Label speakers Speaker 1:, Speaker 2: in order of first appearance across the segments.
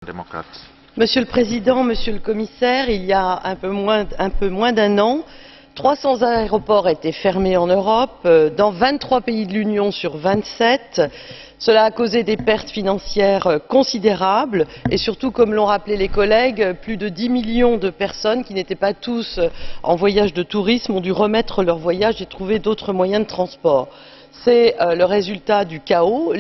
Speaker 1: démocrates.
Speaker 2: Monsieur le Président, Monsieur le Commissaire, il y a un peu moins d'un an, 300 aéroports étaient fermés en Europe, dans 23 pays de l'Union sur 27. Cela a causé des pertes financières considérables et surtout, comme l'ont rappelé les collègues, plus de 10 millions de personnes qui n'étaient pas tous en voyage de tourisme ont dû remettre leur voyage et trouver d'autres moyens de transport. C'est le résultat du chaos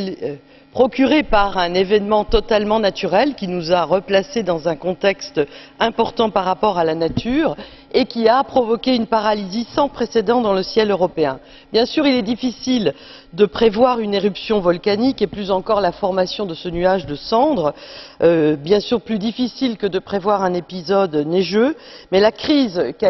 Speaker 2: procuré par un événement totalement naturel qui nous a replacés dans un contexte important par rapport à la nature et qui a provoqué une paralysie sans précédent dans le ciel européen. Bien sûr, il est difficile de prévoir une éruption volcanique et plus encore la formation de ce nuage de cendres. Bien sûr, plus difficile que de prévoir un épisode neigeux, mais la crise qui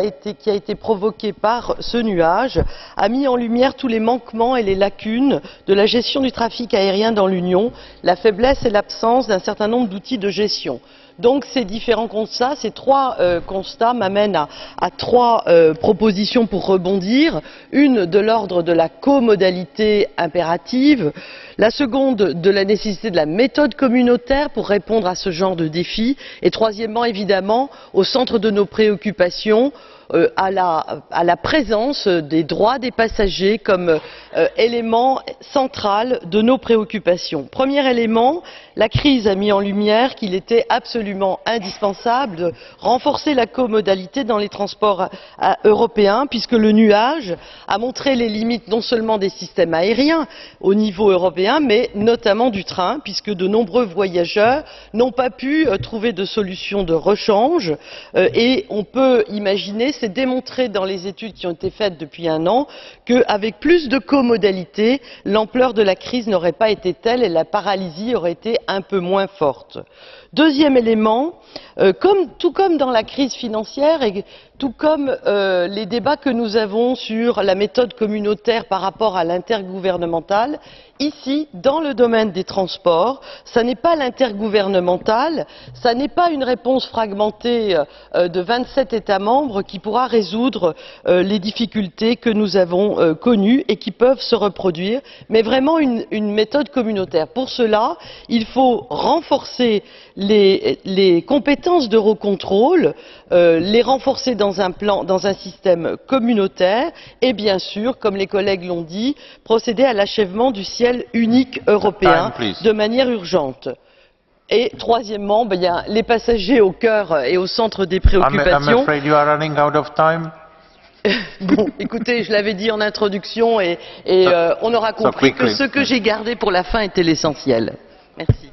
Speaker 2: a été provoquée par ce nuage a mis en lumière tous les manquements et les lacunes de la gestion du trafic aérien dans l'Union, la faiblesse et l'absence d'un certain nombre d'outils de gestion. Donc ces différents constats, ces trois constats m'amènent à trois propositions pour rebondir. Une de l'ordre de la comodalité impérative, la seconde de la nécessité de la méthode communautaire pour répondre à ce genre de défi et troisièmement, évidemment, au centre de nos préoccupations, à la présence des droits des passagers comme élément central de nos préoccupations. Premier élément, la crise a mis en lumière qu'il était absolument indispensable de renforcer la comodalité dans les transports européens puisque le nuage a montré les limites non seulement des systèmes aériens au niveau européen mais notamment du train puisque de nombreux voyageurs n'ont pas pu trouver de solution de rechange et on peut imaginer, c'est démontré dans les études qui ont été faites depuis un an, qu'avec plus de comodalité, l'ampleur de la crise n'aurait pas été telle et la paralysie aurait été un peu moins forte. Deuxième élément, tout comme dans la crise financière et tout comme les débats que nous avons sur la méthode communautaire par rapport à l'intergouvernemental, ici, dans le domaine des transports, ce n'est pas l'intergouvernemental, ce n'est pas une réponse fragmentée de 27 États membres qui pourra résoudre les difficultés que nous avons connues et qui peuvent se reproduire, mais vraiment une méthode communautaire. Pour cela, il faut renforcer les compétences d'Eurocontrol, les renforcer dans un système communautaire et bien sûr, comme les collègues l'ont dit, procéder à l'achèvement du ciel unique européen de manière urgente. Et troisièmement, les passagers au cœur et au centre des préoccupations.
Speaker 1: I'm afraid you are running out of time.
Speaker 2: Bon, écoutez, je l'avais dit en introduction et on aura compris que ce que j'ai gardé pour la fin était l'essentiel. Merci.